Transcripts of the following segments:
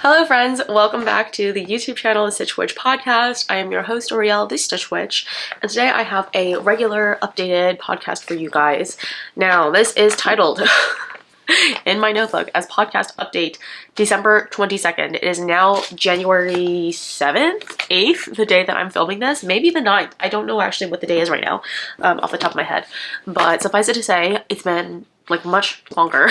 Hello friends, welcome back to the YouTube channel, the StitchWitch podcast. I am your host, Ourielle, the StitchWitch, and today I have a regular updated podcast for you guys. Now, this is titled in my notebook as podcast update December 22nd. It is now January 7th, 8th, the day that I'm filming this, maybe the 9th. I don't know actually what the day is right now off the top of my head, but suffice it to say, it's been like much longer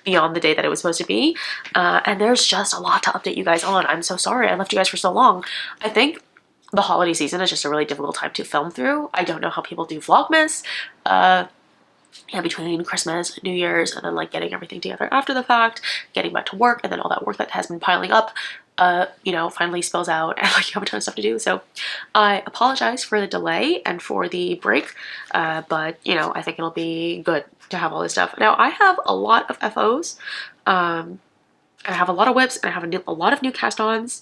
beyond the day that it was supposed to be, and there's just a lot to update you guys on. I'm so sorry I left you guys for so long. I think the holiday season is just a really difficult time to film through. I don't know how people do Vlogmas between Christmas, New Year's, and then like getting everything together after the fact, getting back to work, and then all that work that has been piling up finally spills out and like you have a ton of stuff to do. So I apologize for the delay and for the break, but I think it'll be good to have all this stuff. Now I have a lot of FOs, I have a lot of WIPs, and I have a lot of new cast-ons,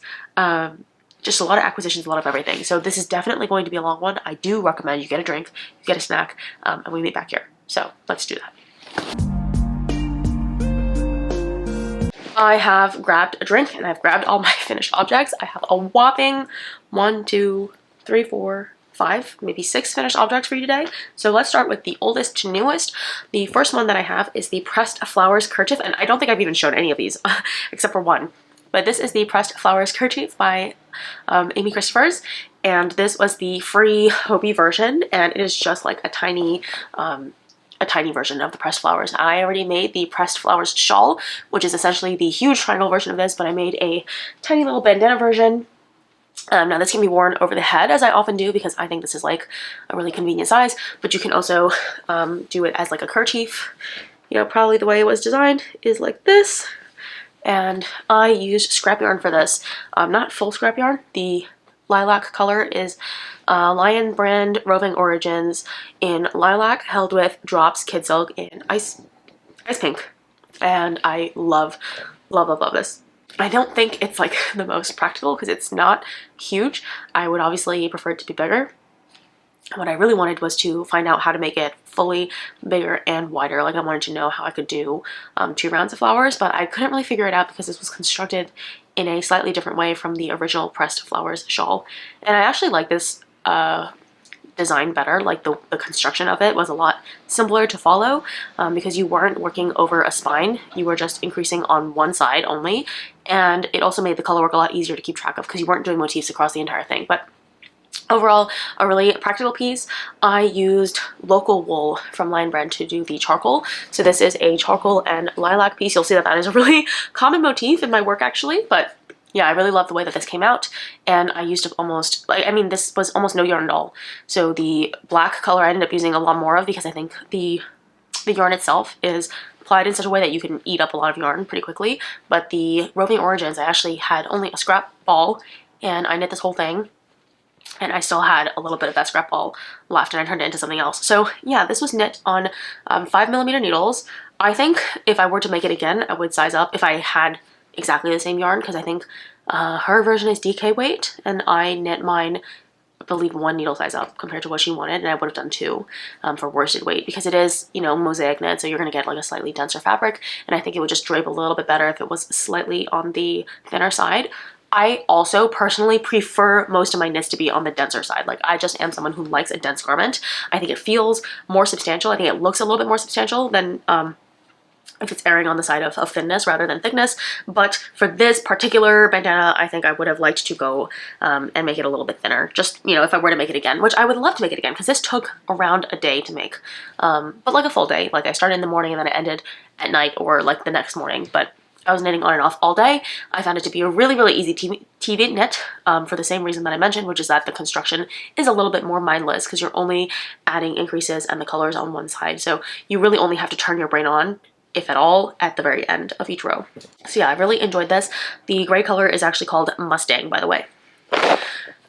just a lot of acquisitions, a lot of everything. So this is definitely going to be a long one. I do recommend you get a drink, you get a snack, and we meet back here. So let's do that. I have grabbed a drink and I've grabbed all my finished objects. I have a whopping 1, 2, 3, 4, 5, maybe 6 finished objects for you today. So let's start with the oldest to newest. The first one that I have is the Pressed Flowers Kerchief, and I don't think I've even shown any of these except for one. But this is the Pressed Flowers Kerchief by Amy Christoffers, and this was the free Hobie version, and it is just like a tiny version of the pressed flowers. I already made the pressed flowers shawl, which is essentially the huge triangle version of this, but I made a tiny little bandana version. Now this can be worn over the head, as I often do, because I think this is like a really convenient size, but you can also do it as like a kerchief. Probably the way it was designed is like this, and I used scrap yarn for this. Not full scrap yarn. The lilac color is Lion brand Roving Origins in lilac, held with drops kid silk in ice pink, and I love this. I don't think it's like the most practical because it's not huge. I would obviously prefer it to be bigger. What I really wanted was to find out how to make it fully bigger and wider. Like I wanted to know how I could do 2 rounds of flowers, but I couldn't really figure it out because this was constructed in a slightly different way from the original Pressed Flowers shawl. And I actually like this design better. Like the construction of it was a lot simpler to follow because you weren't working over a spine. You were just increasing on one side only. And it also made the color work a lot easier to keep track of because you weren't doing motifs across the entire thing. But overall, a really practical piece. I used local wool from Lion brand to do the charcoal. So this is a charcoal and lilac piece. You'll see that that is a really common motif in my work actually, but yeah, I really love the way that this came out, and I used almost, this was almost no yarn at all. So the black color I ended up using a lot more of because I think the yarn itself is applied in such a way that you can eat up a lot of yarn pretty quickly, but the Roving Origins, I actually had only a scrap ball, and I knit this whole thing, and I still had a little bit of that scrap ball left, and I turned it into something else. So yeah, this was knit on 5mm needles. I think if I were to make it again, I would size up if I had exactly the same yarn, because I think her version is DK weight, and I knit mine, I believe, 1 needle size up compared to what she wanted, and I would have done 2 for worsted weight, because it is, mosaic knit, so you're going to get like a slightly denser fabric, and I think it would just drape a little bit better if it was slightly on the thinner side. I also personally prefer most of my knits to be on the denser side. Like I just am someone who likes a dense garment. I think it feels more substantial. I think it looks a little bit more substantial than if it's erring on the side of thinness rather than thickness. But for this particular bandana, I think I would have liked to go and make it a little bit thinner. Just, if I were to make it again, which I would love to make it again because this took around a day to make. But like a full day. Like I started in the morning and then I ended at night or like the next morning. But I was knitting on and off all day. I found it to be a really, really easy TV knit for the same reason that I mentioned, which is that the construction is a little bit more mindless because you're only adding increases and the colors on one side. So you really only have to turn your brain on, if at all, at the very end of each row. So yeah, I really enjoyed this. The gray color is actually called Mustang, by the way.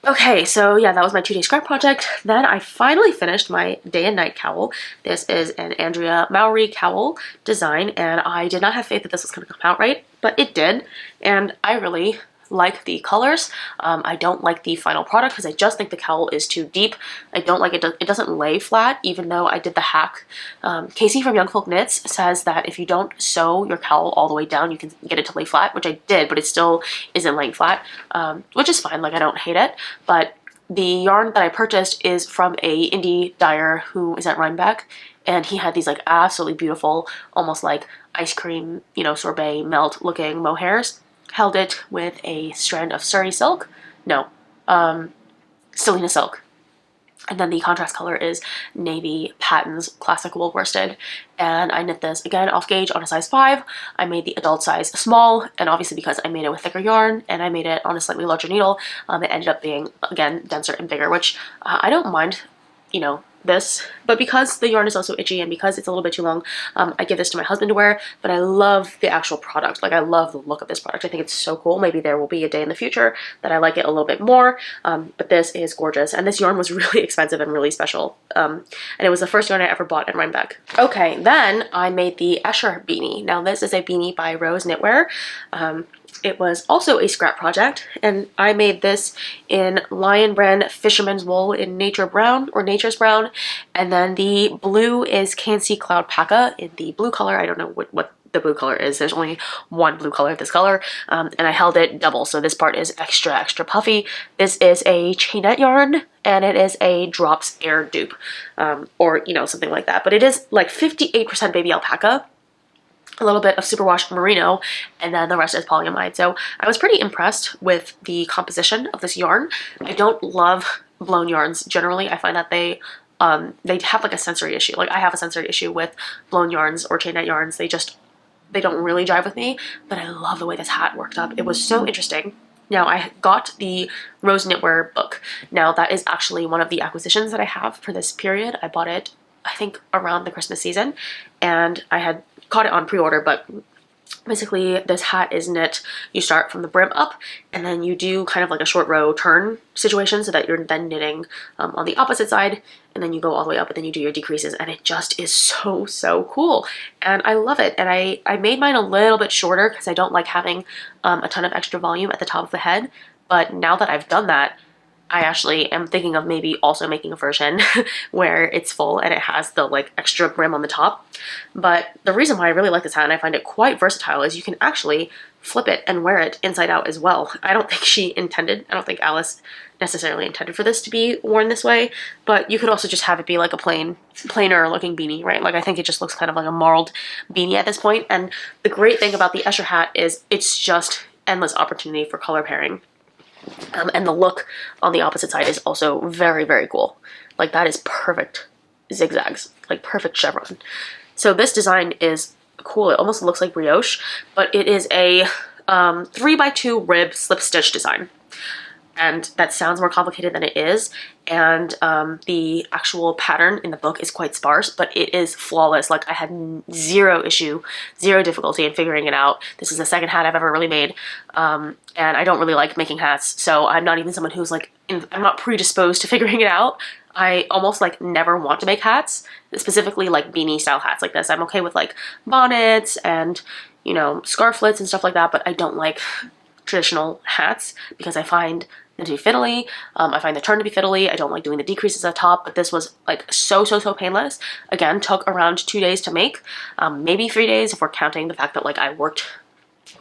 Okay, so yeah, that was my 2-day scrap project. Then I finally finished my day and night cowl. This is an Andrea Mowry cowl design, and I did not have faith that this was going to come out right, but it did, and I really like the colors. I don't like the final product because I just think the cowl is too deep. I don't like it. It doesn't lay flat, even though I did the hack. Casey from Young Folk Knits says that if you don't sew your cowl all the way down, you can get it to lay flat, which I did, but it still isn't laying flat, which is fine. Like, I don't hate it, but the yarn that I purchased is from a indie dyer who is at Rhinebeck, and he had these like absolutely beautiful, almost like ice cream, you know, sorbet melt looking mohairs. Held it with a strand of Surrey silk, no, stellina silk. And then the contrast color is Navy Patton's Classic Wool Worsted. And I knit this again off gauge on a size 5. I made the adult size small, and obviously because I made it with thicker yarn and I made it on a slightly larger needle, it ended up being, again, denser and bigger, which I don't mind, you know, this, but because the yarn is also itchy and because it's a little bit too long, I give this to my husband to wear. But I love the actual product. Like, I love the look of this product. I think it's so cool. Maybe there will be a day in the future that I like it a little bit more, but this is gorgeous, and this yarn was really expensive and really special, and it was the first yarn I ever bought at Rhinebeck. Okay, then I made the Escher beanie. Now this is a beanie by Rose Knitwear. It was also a scrap project, and I made this in Lion Brand Fisherman's Wool in Nature Brown, or Nature's Brown, and then the blue is Cancy Cloudpaca in the blue color. I don't know what the blue color is. There's only one blue color of this color, and I held it double, so this part is extra puffy. This is a chainette yarn, and it is a drops air dupe, or, you know, something like that, but it is like 58% baby alpaca, a little bit of superwash merino, and then the rest is polyamide. So I was pretty impressed with the composition of this yarn. I don't love blown yarns generally. I find that they have like a sensory issue. Like, I have a sensory issue with blown yarns or chainette yarns. They don't really jive with me, but I love the way this hat worked up. It was so interesting. Now, I got the Rose Knitwear book. Now, that is actually one of the acquisitions that I have for this period. I bought it, I think, around the Christmas season, and I had caught it on pre-order, but basically this hat is knit. You start from the brim up, and then you do kind of like a short row turn situation so that you're then knitting on the opposite side, and then you go all the way up, and then you do your decreases, and it just is so cool, and I love it. And I made mine a little bit shorter because I don't like having a ton of extra volume at the top of the head, but now that I've done that, I actually am thinking of maybe also making a version where it's full and it has the like extra brim on the top. But the reason why I really like this hat, and I find it quite versatile, is you can actually flip it and wear it inside out as well. I don't think Alice necessarily intended for this to be worn this way, but you could also just have it be like a plainer looking beanie, right? Like, I think it just looks kind of like a marled beanie at this point. And the great thing about the Escher hat is it's just endless opportunity for color pairing. And the look on the opposite side is also very cool. Like, that is perfect zigzags, like perfect chevron. So this design is cool. It almost looks like brioche, but it is a 3x2 rib slip stitch design. And that sounds more complicated than it is. And the actual pattern in the book is quite sparse, but it is flawless. Like, I had zero difficulty in figuring it out. This is the second hat I've ever really made. And I don't really like making hats, so I'm not even someone who's like, I'm not predisposed to figuring it out. I almost like never want to make hats, specifically like beanie style hats like this. I'm okay with like bonnets and, you know, scarflets and stuff like that, but I don't like traditional hats because I find them to be fiddly. I find the turn to be fiddly. I don't like doing the decreases at the top, but this was like so painless. Again, took around 2 days to make, maybe 3 days if we're counting the fact that like I worked,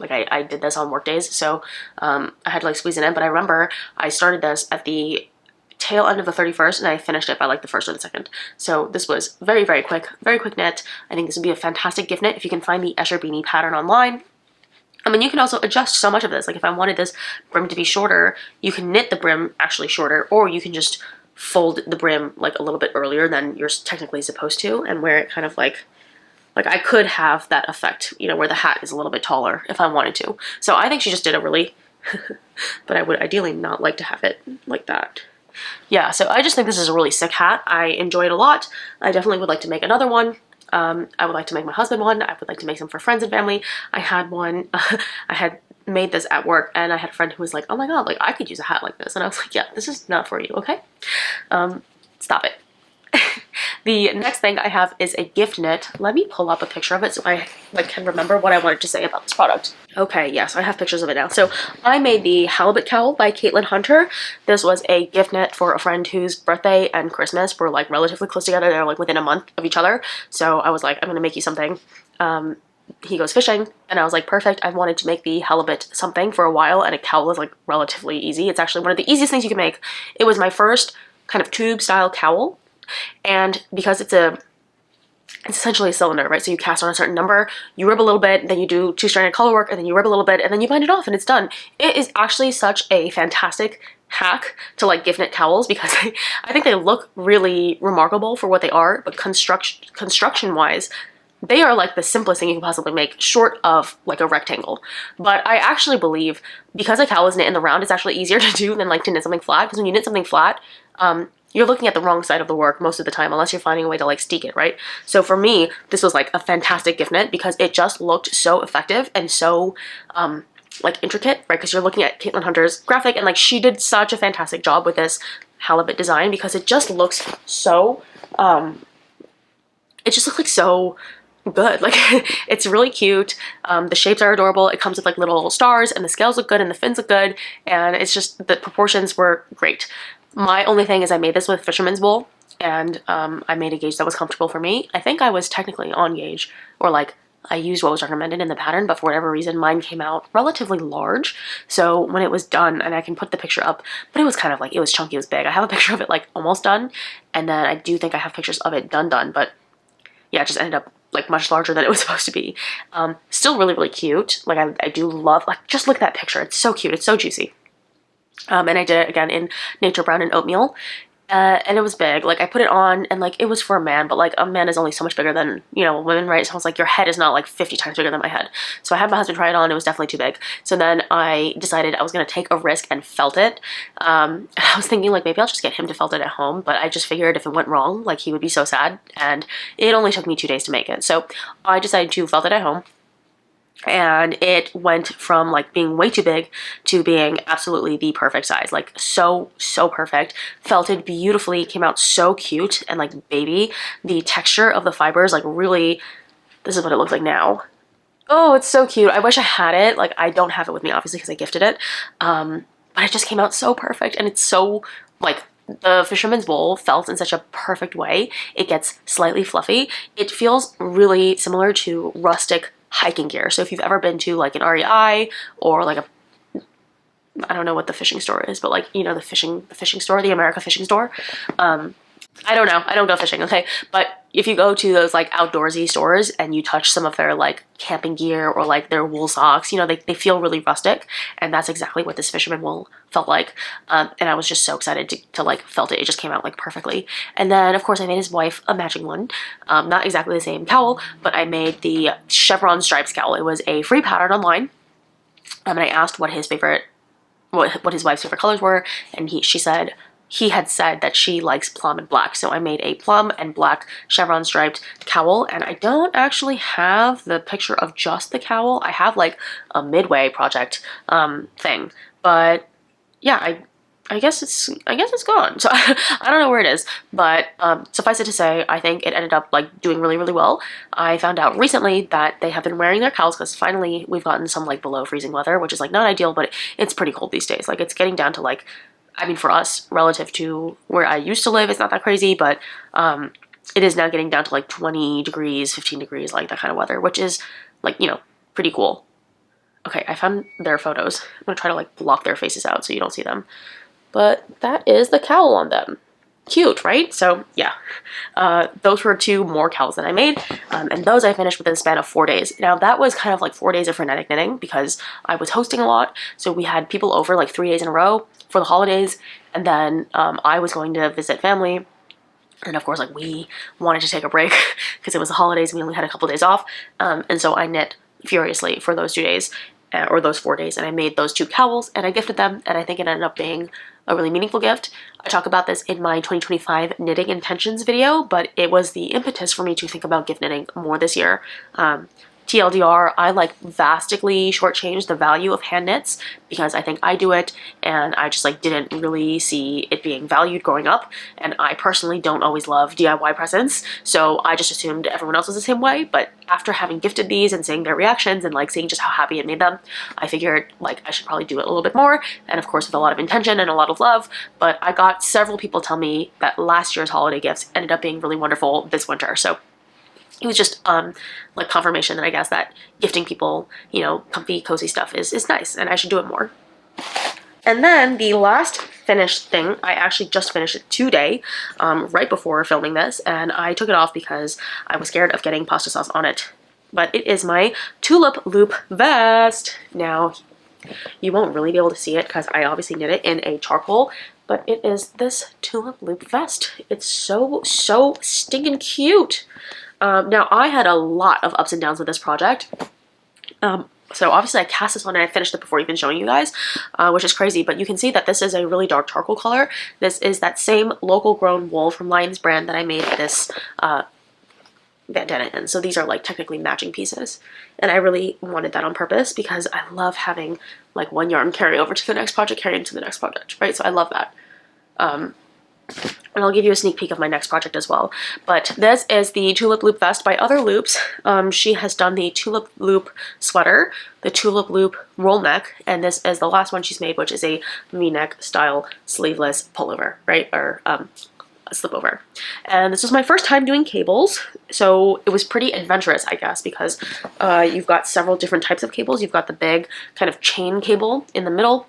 like I did this on work days, so I had to like squeeze it in. But I remember I started this at the tail end of the 31st and I finished it by like the 1st or the 2nd. So this was very quick knit. I think this would be a fantastic gift knit if you can find the Escher beanie pattern online. I mean, you can also adjust so much of this. Like, if I wanted this brim to be shorter, you can knit the brim actually shorter, or you can just fold the brim like a little bit earlier than you're technically supposed to and wear it kind of like I could have that effect, you know, where the hat is a little bit taller if I wanted to. So I think she just did a really, but I would ideally not like to have it like that. Yeah, so I just think this is a really sick hat. I enjoy it a lot. I definitely would like to make another one. I would like to make my husband one. I would like to make some for friends and family. I had one, I had made this at work, and I had a friend who was like, oh my god, like I could use a hat like this. And I was like, yeah, this is not for you, okay? Stop it. The next thing I have is a gift knit. Let me pull up a picture of it so I like can remember what I wanted to say about this product. Okay, yes, I have pictures of it now. So I made the halibut cowl by Caitlin Hunter. This was a gift knit for a friend whose birthday and Christmas were like relatively close together. They're like within a month of each other. So I was like, I'm gonna make you something. He goes fishing, and I was like, perfect. I wanted to make the halibut something for a while, and a cowl is like relatively easy. It's actually one of the easiest things you can make. It was my first kind of tube style cowl, and because it's essentially a cylinder, right? So you cast on a certain number, you rib a little bit, then you do two-stranded colorwork, and then you rib a little bit, and then you bind it off, and it's done. It is actually such a fantastic hack to like gift knit cowls because I think they look really remarkable for what they are, but construction wise, they are like the simplest thing you can possibly make, short of like a rectangle. But I actually believe because a cowl is knit in the round, it's actually easier to do than like to knit something flat, because when you knit something flat, you're looking at the wrong side of the work most of the time, unless you're finding a way to like steek it, right? So for me, this was like a fantastic gift knit because it just looked so effective and so like intricate, right? Because you're looking at Caitlin Hunter's graphic, and like she did such a fantastic job with this halibut design because it just looks so, it just looks like so good. Like it's really cute. The shapes are adorable. It comes with like little stars, and the scales look good, and the fins look good, and it's just the proportions were great. My only thing is I made this with fisherman's wool, and I made a gauge that was comfortable for me. I think I was technically on gauge, or like I used what was recommended in the pattern, but for whatever reason mine came out relatively large. So when it was done, and I can put the picture up, but it was kind of like, it was chunky, it was big. I have a picture of it like almost done, and then I do think I have pictures of it done, but yeah, it just ended up like much larger than it was supposed to be. Still really, really cute. Like I do love, like just look at that picture. It's so cute. It's so juicy. And I did it again in nature brown and oatmeal. And it was big. Like I put it on, and like it was for a man, but like a man is only so much bigger than, you know, women, right? So I was like, your head is not like 50 times bigger than my head. So I had my husband try it on. It was definitely too big. So then I decided I was going to take a risk and felt it. And I was thinking like maybe I'll just get him to felt it at home, but I just figured if it went wrong, like he would be so sad. And it only took me 2 days to make it. So I decided to felt it at home. And it went from like being way too big to being absolutely the perfect size, like so perfect. Felted beautifully, came out so cute and like baby. The texture of the fibers, like really, this is what it looks like now. Oh, it's so cute. I wish I had it. Like I don't have it with me obviously because I gifted it, but it just came out so perfect, and it's so like, the fisherman's wool felt in such a perfect way. It gets slightly fluffy. It feels really similar to rustic hiking gear. So if you've ever been to like an REI or like a, I don't know what the fishing store is, but like, you know, the fishing store, the America fishing store. I don't know. I don't go fishing, okay? But if you go to those like outdoorsy stores and you touch some of their like camping gear or like their wool socks, you know, they feel really rustic, and that's exactly what this fisherman wool felt like. And I was just so excited to like felt it. It just came out like perfectly. And then of course I made his wife a matching one. Not exactly the same cowl, but I made the chevron stripes cowl. It was a free pattern online. And I asked what his favorite, what his wife's favorite colors were, and he had said that she likes plum and black. So I made a plum and black chevron striped cowl, and I don't actually have the picture of just the cowl. I have like a midway project thing, but yeah, I guess it's gone. So I don't know where it is, but suffice it to say, I think it ended up like doing really, really well. I found out recently that they have been wearing their cowls because finally we've gotten some like below freezing weather, which is like not ideal, but it's pretty cold these days. Like it's getting down to like, I mean, for us, relative to where I used to live, it's not that crazy, but it is now getting down to like 20 degrees, 15 degrees, like that kind of weather, which is like, you know, pretty cool. Okay, I found their photos. I'm gonna try to like block their faces out so you don't see them. But that is the cowl on them. Cute, right? So yeah, those were 2 more cowls that I made, and those I finished within the span of 4 days. Now that was kind of like 4 days of frenetic knitting because I was hosting a lot, so we had people over like 3 days in a row for the holidays, and then I was going to visit family, and of course like we wanted to take a break because it was the holidays and we only had a couple days off, and so I knit furiously for those 2 days, or those 4 days, and I made those 2 cowls and I gifted them, and I think it ended up being a really meaningful gift. I talk about this in my 2025 knitting intentions video, but it was the impetus for me to think about gift knitting more this year. TLDR, I like vastly shortchanged the value of hand knits because I think I do it and I just like didn't really see it being valued growing up, and I personally don't always love DIY presents, so I just assumed everyone else was the same way. But after having gifted these and seeing their reactions and like seeing just how happy it made them, I figured like I should probably do it a little bit more, and of course with a lot of intention and a lot of love. But I got several people tell me that last year's holiday gifts ended up being really wonderful this winter, so it was just like confirmation that I guess that gifting people, you know, comfy, cozy stuff is nice, and I should do it more. And then the last finished thing, I actually just finished it today, right before filming this, and I took it off because I was scared of getting pasta sauce on it. But it is my tulip loop vest. Now, you won't really be able to see it because I obviously knit it in a charcoal, but it is this tulip loop vest. It's so stinking cute. Now, I had a lot of ups and downs with this project. So obviously I cast this one and I finished it before even showing you guys, which is crazy, but you can see that this is a really dark charcoal color. This is that same local grown wool from Lion's brand that I made this bandana in. So these are like technically matching pieces. And I really wanted that on purpose because I love having like one yarn carry over to the next project, carry into the next project, right? So I love that. And I'll give you a sneak peek of my next project as well. But this is the tulip loop vest by Other Loops. She has done the tulip loop sweater, the tulip loop roll neck, and this is the last one she's made, which is a V-neck style sleeveless pullover, right? Or a slipover. And this was my first time doing cables, so it was pretty adventurous, I guess, because you've got several different types of cables. You've got the big kind of chain cable in the middle,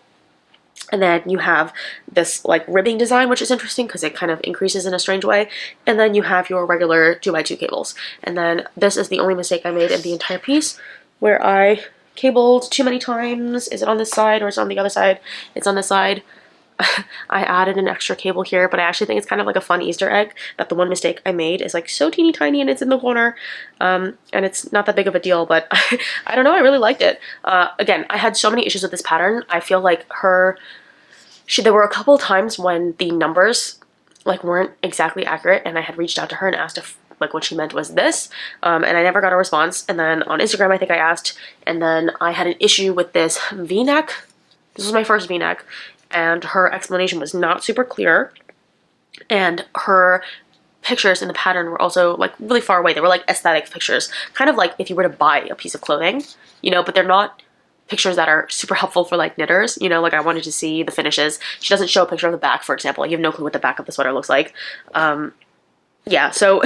and then you have this like ribbing design, which is interesting because it kind of increases in a strange way. And then you have your regular 2x2 cables. And then this is the only mistake I made in the entire piece, where I cabled too many times. Is it on this side or is it on the other side? It's on this side. I added an extra cable here, but I actually think it's kind of like a fun Easter egg that the one mistake I made is like so teeny tiny and it's in the corner. And it's not that big of a deal, but I don't know, I really liked it. Again, I had so many issues with this pattern. I feel like there were a couple times when the numbers like weren't exactly accurate, and I had reached out to her and asked if like what she meant was this, and I never got a response. And then on Instagram I think I asked, and then I had an issue with this V-neck. This was my first V-neck, and her explanation was not super clear, and her pictures in the pattern were also like really far away. They were like aesthetic pictures, kind of like if you were to buy a piece of clothing, you know, but they're not pictures that are super helpful for like knitters, you know. Like I wanted to see the finishes. She doesn't show a picture of the back, for example. Like you have no clue what the back of the sweater looks like. Yeah, so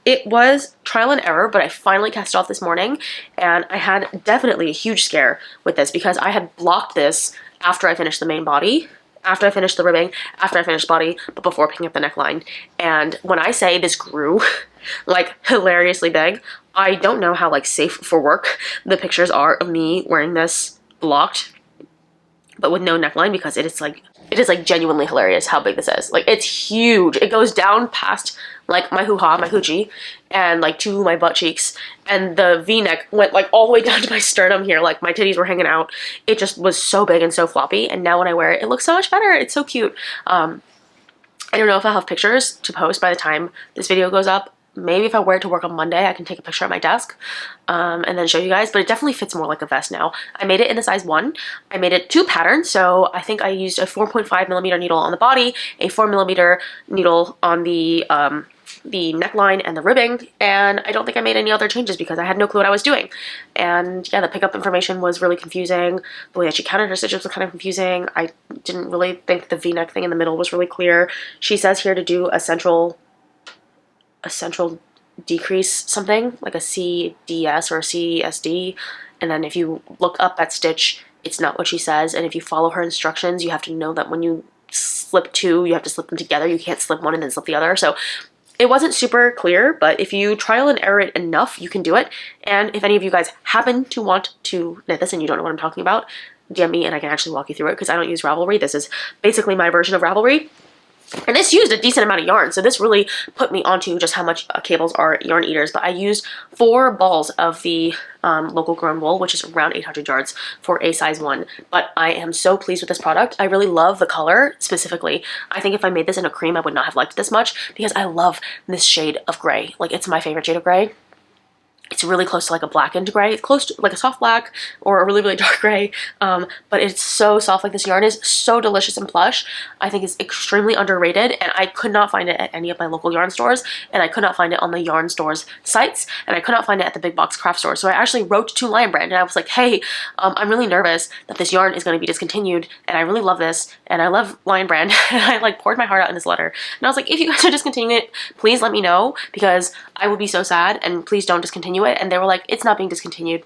it was trial and error, but I finally cast it off this morning, and I had definitely a huge scare with this because I had blocked this after I finished the main body, after I finished the ribbing, after I finished body, but before picking up the neckline. And when I say this grew like hilariously big, I don't know how like safe for work the pictures are of me wearing this blocked but with no neckline, because it is like genuinely hilarious how big this is. Like it's huge. It goes down past like my hoo-ha, my hoochie, and like to my butt cheeks, and the V-neck went like all the way down to my sternum here. Like my titties were hanging out. It just was so big and so floppy, and now when I wear it, it looks so much better. It's so cute. I don't know if I'll have pictures to post by the time this video goes up. Maybe if I wear it to work on Monday, I can take a picture at my desk and then show you guys, but it definitely fits more like a vest now. I made it in a size 1. I made it 2 patterns, so I think I used a 4.5mm needle on the body, a 4mm needle on the neckline and the ribbing, and I don't think I made any other changes because I had no clue what I was doing. And yeah, the pickup information was really confusing. The way that she counted her stitches was kind of confusing. I didn't really think the V-neck thing in the middle was really clear. She says here to do a central decrease something, like a CDS or a CSD, and then if you look up that stitch, it's not what she says, and if you follow her instructions, you have to know that when you slip 2, you have to slip them together. You can't slip one and then slip the other. So it wasn't super clear, but if you trial and error it enough, you can do it. And if any of you guys happen to want to knit this and you don't know what I'm talking about, DM me and I can actually walk you through it, because I don't use Ravelry. This is basically my version of Ravelry. And this used a decent amount of yarn, so this really put me onto just how much cables are yarn eaters. But I used 4 balls of the local grown wool, which is around 800 yards for a size 1. But I am so pleased with this product. I really love the color specifically. I think if I made this in a cream, I would not have liked it this much, because I love this shade of gray. Like, it's my favorite shade of gray. It's really close to like a blackened gray. It's close to like a soft black or a really, really dark gray. But it's so soft. Like this yarn is so delicious and plush. I think it's extremely underrated, and I could not find it at any of my local yarn stores, and I could not find it on the yarn stores sites, and I could not find it at the big box craft store. So I actually wrote to Lion Brand, and I was like, hey, I'm really nervous that this yarn is going to be discontinued, and I really love this, and I love Lion Brand. And I like poured my heart out in this letter, and I was like, if you guys are discontinuing it, please let me know, because I would be so sad, and please don't discontinue it. And they were like, it's not being discontinued.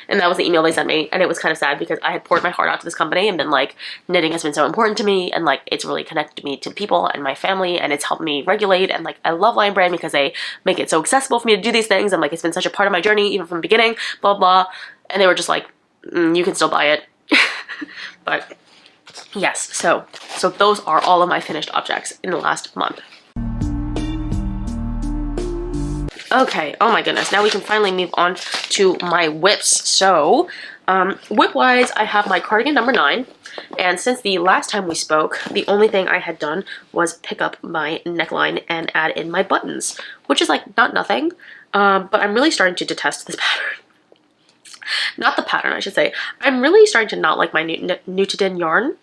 And that was the email they sent me, and it was kind of sad because I had poured my heart out to this company and been like, knitting has been so important to me, and like it's really connected me to people and my family, and it's helped me regulate, and like I love Lion Brand because they make it so accessible for me to do these things, and like it's been such a part of my journey even from the beginning, blah blah. And they were just like, you can still buy it. But yes, so those are all of my finished objects in the last month. Okay, oh my goodness, now we can finally move on to my WIPs. So, WIP-wise, I have my cardigan number 9, and since the last time we spoke, the only thing I had done was pick up my neckline and add in my buttons, which is like not nothing, but I'm really starting to detest this pattern. Not the pattern, I should say. I'm really starting to not like my nutiden yarn.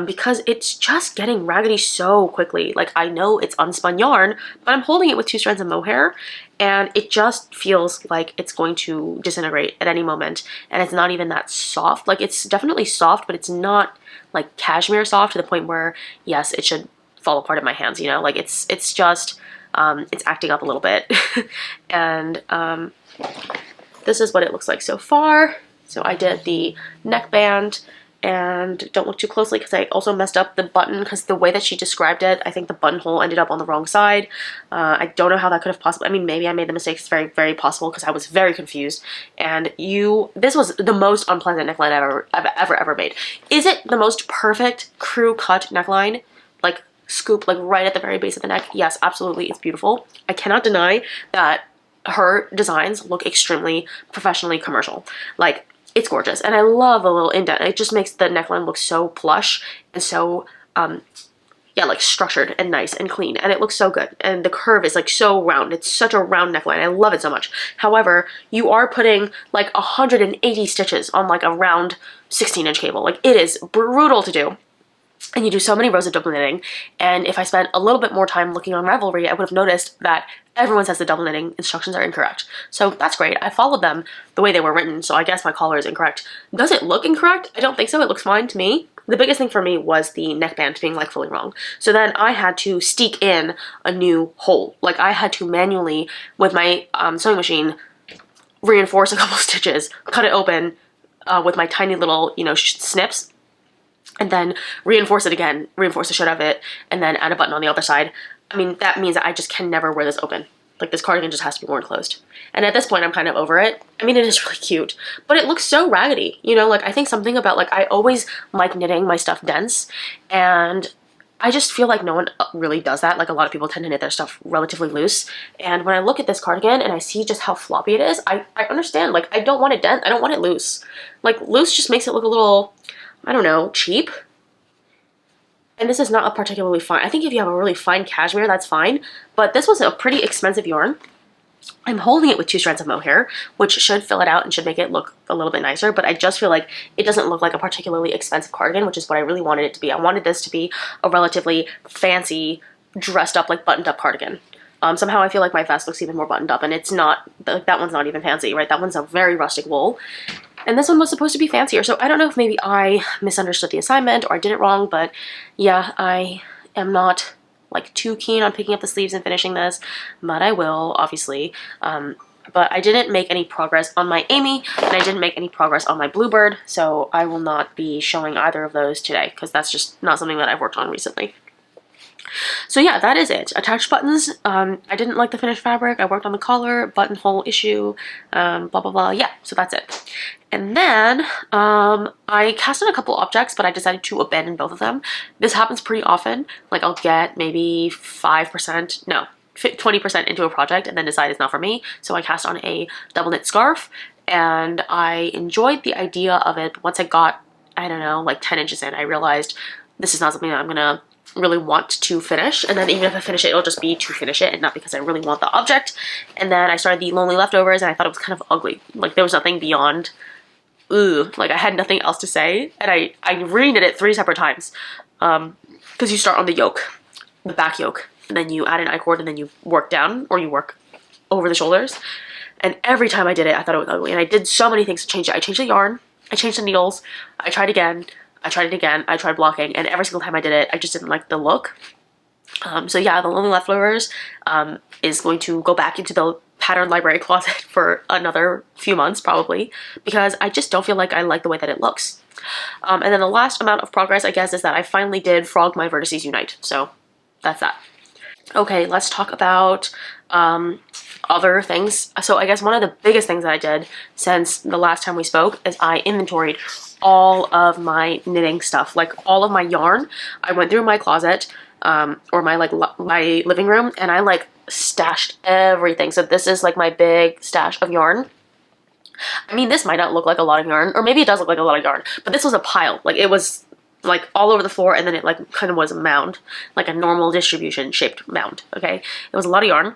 Because it's just getting raggedy so quickly. Like, I know it's unspun yarn, but I'm holding it with 2 strands of mohair, and it just feels like it's going to disintegrate at any moment, and it's not even that soft. Like, it's definitely soft, but it's not like cashmere soft to the point where, yes, it should fall apart in my hands, you know? Like, it's just, it's acting up a little bit. And this is what it looks like so far. So I did the neckband. And don't look too closely because I also messed up the button, because the way that she described it, I think the buttonhole ended up on the wrong side. I don't know how that could have possibly, I mean, maybe I made the mistake. It's very, very possible because I was very confused. And this was the most unpleasant neckline I've ever made. Is it the most perfect crew cut neckline? Like scoop, like right at the very base of the neck? Yes, absolutely, it's beautiful. I cannot deny that her designs look extremely professionally commercial. Like, it's gorgeous, and I love a little indent. It just makes the neckline look so plush and so, yeah, like structured and nice and clean, and it looks so good. And the curve is like so round. It's such a round neckline. I love it so much. However, you are putting like 180 stitches on like a round 16-inch cable. Like, it is brutal to do. And you do so many rows of double knitting, and if I spent a little bit more time looking on Ravelry, I would have noticed that everyone says the double knitting instructions are incorrect. So that's great. I followed them the way they were written, so I guess my collar is incorrect. Does it look incorrect? I don't think so. It looks fine to me. The biggest thing for me was the neckband being like fully wrong. So then I had to steek in a new hole. Like, I had to manually, with my sewing machine, reinforce a couple stitches, cut it open with my tiny little, you know, snips, and then reinforce it again, reinforce the shit out of it, and then add a button on the other side. I mean, that means that I just can never wear this open. Like, this cardigan just has to be worn closed. And at this point, I'm kind of over it. I mean, it is really cute, but it looks so raggedy. You know, like, I think something about, like, I always like knitting my stuff dense, and I just feel like no one really does that. Like, a lot of people tend to knit their stuff relatively loose. And when I look at this cardigan and I see just how floppy it is, I understand. Like, I don't want it dense. I don't want it loose. Like, loose just makes it look a little, I don't know, cheap. And this is not a particularly fine. I think if you have a really fine cashmere, that's fine. But this was a pretty expensive yarn. I'm holding it with 2 strands of mohair, which should fill it out and should make it look a little bit nicer. But I just feel like it doesn't look like a particularly expensive cardigan, which is what I really wanted it to be. I wanted this to be a relatively fancy, dressed up, like buttoned up cardigan. Somehow I feel like my vest looks even more buttoned up, and it's not, that one's not even fancy, right? That one's a very rustic wool. And this one was supposed to be fancier, so I don't know if maybe I misunderstood the assignment or I did it wrong, but yeah, I am not like too keen on picking up the sleeves and finishing this, but I will, obviously. But I didn't make any progress on my Amy, and I didn't make any progress on my Bluebird, so I will not be showing either of those today, because that's just not something that I've worked on recently. So yeah, that is it. Attached buttons. I didn't like the finished fabric. I worked on the collar, buttonhole issue, blah, blah, blah. Yeah, so that's it. And then I cast on a couple objects, but I decided to abandon both of them. This happens pretty often. Like, I'll get maybe 5%, no, 20% into a project and then decide it's not for me. So I cast on a double knit scarf, and I enjoyed the idea of it. But once I got, I don't know, like 10 inches in, I realized this is not something that I'm gonna really want to finish, and then even if I finish it, it'll just be to finish it and not because I really want the object. And then I started the Lonely Leftovers, and I thought it was kind of ugly. Like, there was nothing beyond, like I had nothing else to say, and I reknit it 3 separate times, because you start on the yoke, the back yoke, and then you add an I-cord, and then you work down, or you work over the shoulders. And every time I did it, I thought it was ugly, and I did so many things to change it. I changed the yarn, I changed the needles, I tried again, I tried it again, I tried blocking, and every single time I did it, I just didn't like the look. So yeah, the Lonely Leftovers is going to go back into the pattern library closet for another few months probably, because I just don't feel like I like the way that it looks. And then the last amount of progress, I guess, is that I finally did Frog My Vertices Unite. So that's that. Okay, let's talk about other things. So I guess one of the biggest things that I did since the last time we spoke is I inventoried all of my knitting stuff, like all of my yarn. I went through my closet, or my my living room, and I like stashed everything. So this is like my big stash of yarn. I mean, this might not look like a lot of yarn, or maybe it does look like a lot of yarn, but this was a pile. Like, it was like all over the floor, and then it like kind of was a mound, like a normal distribution shaped mound. Okay, it was a lot of yarn.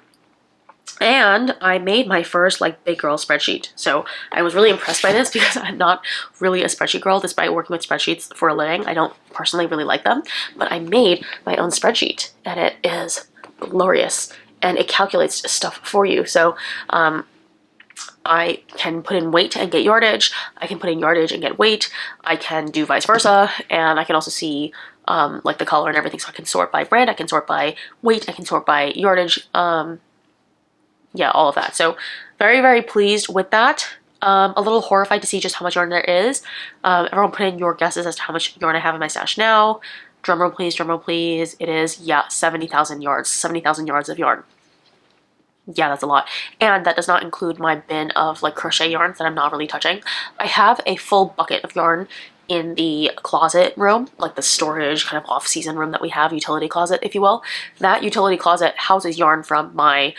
And I made my first like big girl spreadsheet. So I was really impressed by this because I'm not really a spreadsheet girl despite working with spreadsheets for a living. I don't personally really like them, but I made my own spreadsheet, and it is glorious, and it calculates stuff for you. So I can put in weight and get yardage. I can put in yardage and get weight. I can do vice versa, and I can also see like the color and everything. So I can sort by brand, I can sort by weight, I can sort by yardage. Yeah, all of that. So very, very pleased with that. A little horrified to see just how much yarn there is. Everyone put in your guesses as to how much yarn I have in my stash now. Drumroll please, drumroll please. It is, yeah, 70,000 yards. 70,000 yards of yarn. Yeah, that's a lot. And that does not include my bin of like crochet yarns that I'm not really touching. I have a full bucket of yarn in the closet room, like the storage kind of off-season room that we have, utility closet, if you will. That utility closet houses yarn from my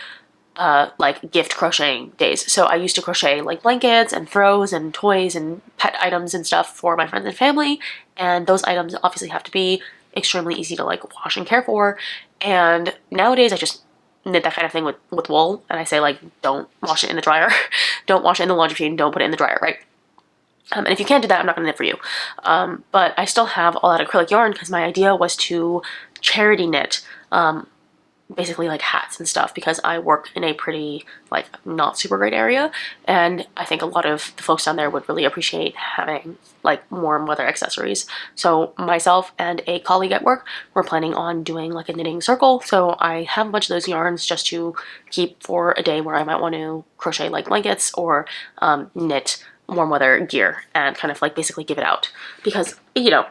like gift crocheting days. So I used to crochet like blankets and throws and toys and pet items and stuff for my friends and family, and those items obviously have to be extremely easy to like wash and care for. And nowadays I just knit that kind of thing with wool, and I say like, don't wash it in the dryer. Don't wash it in the laundry machine, don't put it in the dryer, right? And if you can't do that, I'm not gonna knit for you. But I still have all that acrylic yarn because my idea was to charity knit basically like hats and stuff, because I work in a pretty like not super great area, and I think a lot of the folks down there would really appreciate having like warm weather accessories. So myself and a colleague at work, we're planning on doing like a knitting circle. So I have a bunch of those yarns just to keep for a day where I might want to crochet like blankets or knit warm weather gear and kind of like basically give it out, because you know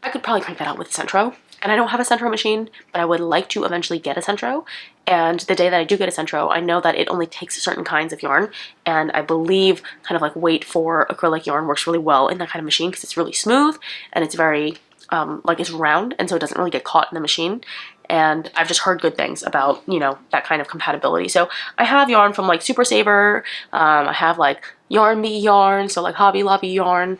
I could probably crank that out with a Centro. And I don't have a Centro machine, but I would like to eventually get a Centro. And the day that I do get a Centro, I know that it only takes certain kinds of yarn. And I believe kind of like weight for acrylic yarn works really well in that kind of machine because it's really smooth and it's very, like it's round. And so it doesn't really get caught in the machine. And I've just heard good things about, you know, that kind of compatibility. So I have yarn from like Super Saver. I have like Yarn Me yarn, so like Hobby Lobby yarn.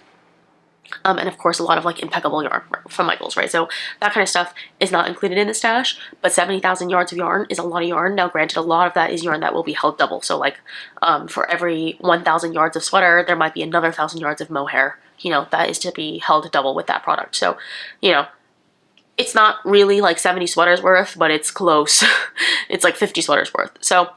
And of course a lot of like impeccable yarn from Michaels, right? So that kind of stuff is not included in the stash, but 70,000 yards of yarn is a lot of yarn. Now granted, a lot of that is yarn that will be held double. So like for every 1,000 yards of sweater, there might be another 1,000 yards of mohair, you know, that is to be held double with that product. So, you know, it's not really like 70 sweaters worth, but it's close. It's like 50 sweaters worth. So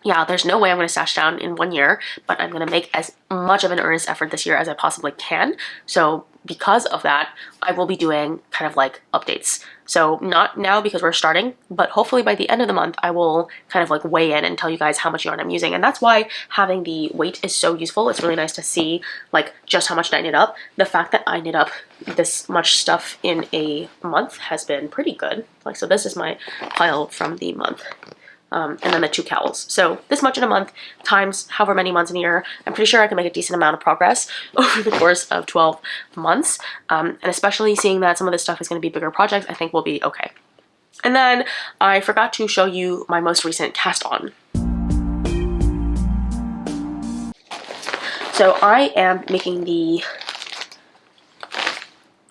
yeah, there's no way I'm going to stash down in 1 year, but I'm going to make as much of an earnest effort this year as I possibly can. So because of that, I will be doing kind of like updates. So not now because we're starting, but hopefully by the end of the month, I will kind of like weigh in and tell you guys how much yarn I'm using. And that's why having the weight is so useful. It's really nice to see like just how much I knit up. The fact that I knit up this much stuff in a month has been pretty good. Like, so this is my pile from the month. And then the 2 cowls. So this much in a month times however many months in a year, I'm pretty sure I can make a decent amount of progress over the course of 12 months. And especially seeing that some of this stuff is going to be bigger projects, I think we'll be okay. And then I forgot to show you my most recent cast on. So I am making the,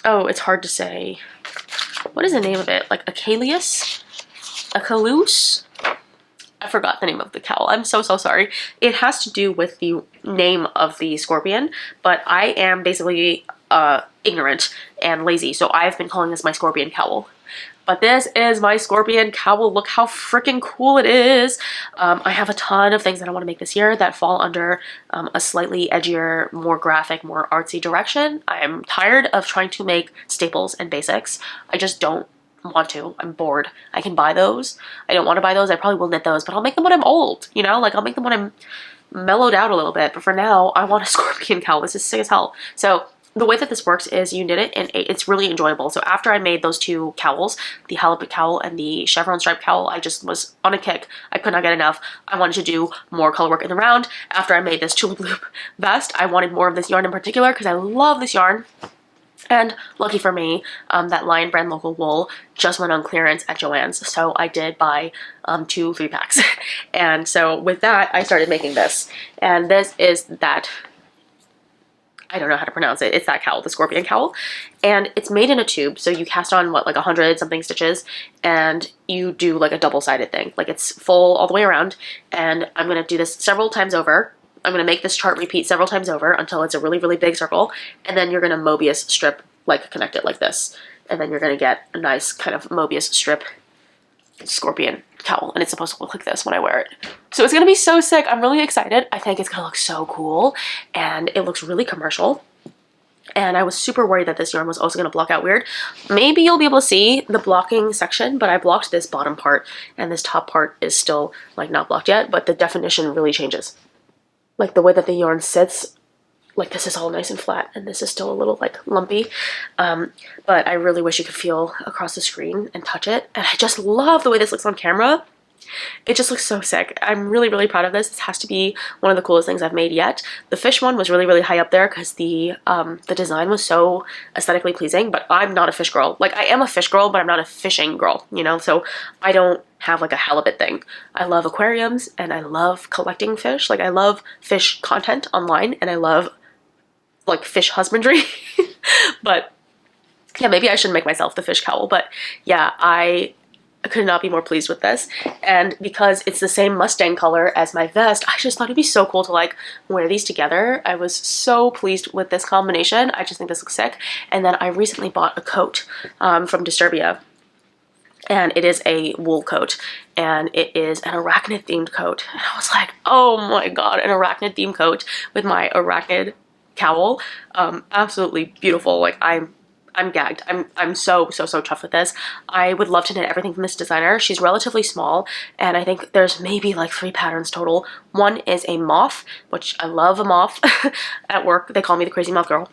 oh, it's hard to say. what is the name of it? Like aculeus? Aculeus? I forgot the name of the cowl. I'm so sorry. It has to do with the name of the scorpion, but I am basically ignorant and lazy, so I've been calling this my scorpion cowl. But this is my scorpion cowl. Look how freaking cool it is. I have a ton of things that I want to make this year that fall under a slightly edgier, more graphic, more artsy direction. I'm tired of trying to make staples and basics. I just don't want to. I'm bored. I can buy those. I don't want to buy those. I probably will knit those, but I'll make them when I'm old, you know? Like, I'll make them when I'm mellowed out a little bit. But for now, I want a scorpion cowl. This is sick as hell. So the way that this works is you knit it, and it's really enjoyable. So after I made those two cowls, the halibut cowl and the chevron stripe cowl, I just was on a kick. I could not get enough. I wanted to do more color work in the round. After I made this tulip loop vest, I wanted more of this yarn in particular because I love this yarn. And lucky for me, that Lion Brand local wool just went on clearance at Joann's, so I did buy 2 3-packs. And so with that, I started making this. And this is that, I don't know how to pronounce it, it's that cowl, the scorpion cowl. And it's made in a tube, so you cast on, what, like 100 something stitches, and you do like a double-sided thing. Like, it's full all the way around, and I'm going to do this several times over. I'm going to make this chart repeat several times over until it's a really, really big circle, and then you're going to Mobius strip, like, connect it like this, and then you're going to get a nice kind of Mobius strip scorpion cowl, and it's supposed to look like this when I wear it. So it's going to be so sick. I'm really excited. I think it's going to look so cool, and it looks really commercial. And I was super worried that this yarn was also going to block out weird. Maybe you'll be able to see the blocking section, but I blocked this bottom part, and this top part is still, like, not blocked yet, but the definition really changes. Like, the way that the yarn sits, like, this is all nice and flat, and this is still a little, like, lumpy. But I really wish you could feel across the screen and touch it. And I just love the way this looks on camera. It just looks so sick. I'm really, really proud of this. This has to be one of the coolest things I've made yet. The fish one was really, really high up there because the design was so aesthetically pleasing, but I'm not a fish girl. Like, I am a fish girl, but I'm not a fishing girl, you know? So I don't have like a halibut thing. I love aquariums and I love collecting fish. Like, I love fish content online and I love like fish husbandry. But yeah, maybe I should make myself the fish cowl. But yeah, I could not be more pleased with this. And because it's the same Mustang color as my vest, I just thought it'd be so cool to like wear these together. I was so pleased with this combination. I just think this looks sick. And then I recently bought a coat from Disturbia. And it is a wool coat, and it is an arachnid themed coat. And I was like, oh my god, an arachnid themed coat with my arachnid cowl. Absolutely beautiful. Like, I'm gagged. I'm so chuffed with this. I would love to knit everything from this designer. She's relatively small, and I think there's maybe like 3 patterns total. One is a moth, which I love a moth. At work, they call me the crazy moth girl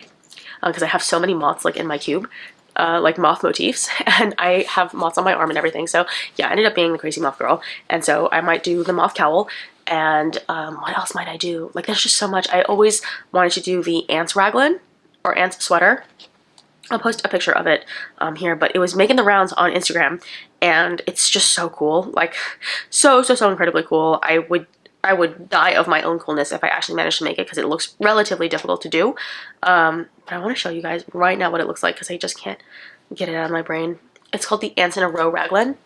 because I have so many moths like in my cube. Like moth motifs, and I have moths on my arm and everything. So yeah, I ended up being the crazy moth girl, and so I might do the moth cowl. And what else might I do? Like, there's just so much. I always wanted to do the ants raglan or ants sweater. I'll post a picture of it here, but it was making the rounds on Instagram, and it's just so cool. Like, so incredibly cool. I would die of my own coolness if I actually managed to make it, because it looks relatively difficult to do. But I want to show you guys right now what it looks like, because I just can't get it out of my brain. It's called the Ants in a Row raglan.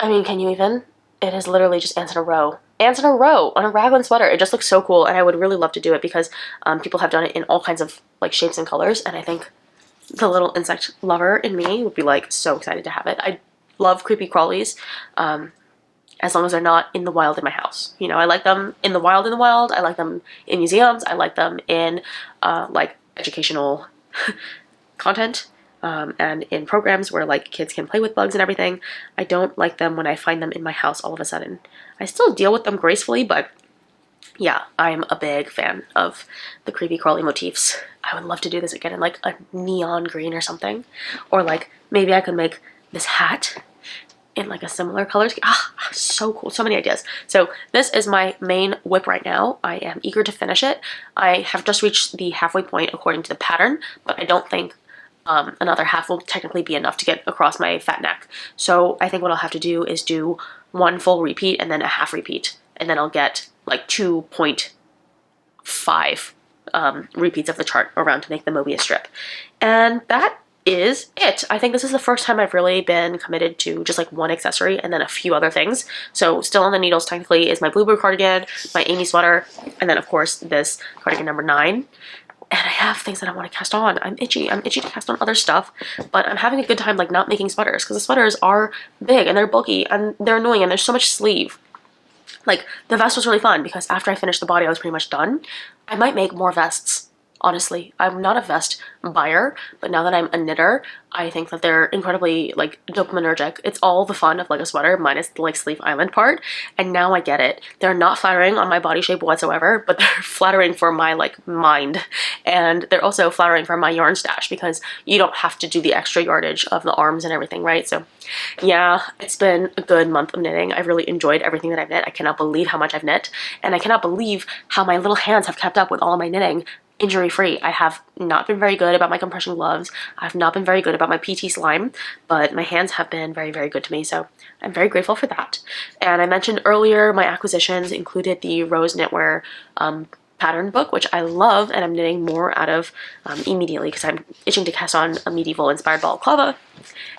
I mean, can you even? It is literally just ants in a row. Ants in a row on a raglan sweater. It just looks so cool, and I would really love to do it because people have done it in all kinds of like shapes and colors, and I think the little insect lover in me would be like so excited to have it. I love creepy crawlies. As long as they're not in the wild in my house. You know, I like them in the wild I like them in museums. I like them in like educational content and in programs where like kids can play with bugs and everything. I don't like them when I find them in my house all of a sudden. I still deal with them gracefully, but yeah, I'm a big fan of the creepy crawly motifs. I would love to do this again in like a neon green or something. Or like maybe I could make this hat in like a similar color. So cool. So many ideas. So this is my main WIP right now. I am eager to finish it. I have just reached the halfway point according to the pattern, but I don't think another half will technically be enough to get across my fat neck. So I think what I'll have to do is do 1 full repeat and then a half repeat, and then I'll get like 2.5 repeats of the chart around to make the Mobius strip. And that is it. I think this is the first time I've really been committed to just like one accessory and then a few other things. So still on the needles technically is my bluebird cardigan, my Amy sweater, and then of course this cardigan number 9. And I have things that I want to cast on. I'm itchy to cast on other stuff, but I'm having a good time like not making sweaters because the sweaters are big and they're bulky and they're annoying and there's so much sleeve. Like the vest was really fun because after I finished the body I was pretty much done. I might make more vests. Honestly, I'm not a vest buyer, but now that I'm a knitter, I think that they're incredibly like dopaminergic. It's all the fun of like a sweater minus the like sleeve island part, and now I get it. They're not flattering on my body shape whatsoever, but they're flattering for my like mind, and they're also flattering for my yarn stash because you don't have to do the extra yardage of the arms and everything, right? So yeah, it's been a good month of knitting. I've really enjoyed everything that I've knit. I cannot believe how much I've knit, and I cannot believe how my little hands have kept up with all of my knitting injury-free. I have not been very good about my compression gloves. I've not been very good about my PT slime, but my hands have been very, very good to me, so I'm very grateful for that. And I mentioned earlier my acquisitions included the Rose Knitwear pattern book, which I love, and I'm knitting more out of immediately because I'm itching to cast on a medieval inspired balaclava.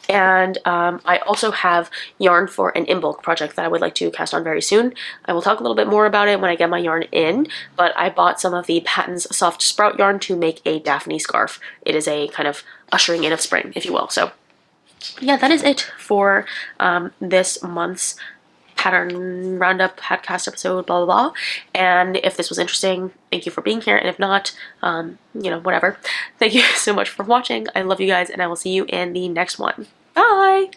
And I also have yarn for an in-bulk project that I would like to cast on very soon. I will talk a little bit more about it when I get my yarn in, but I bought some of the Patton's soft sprout yarn to make a Daphne scarf. It is a kind of ushering in of spring, if you will. So yeah, that is it for this month's pattern roundup podcast episode, blah, blah, blah. And if this was interesting, thank you for being here. And if not, you know, whatever. Thank you so much for watching. I love you guys, and I will see you in the next one. Bye!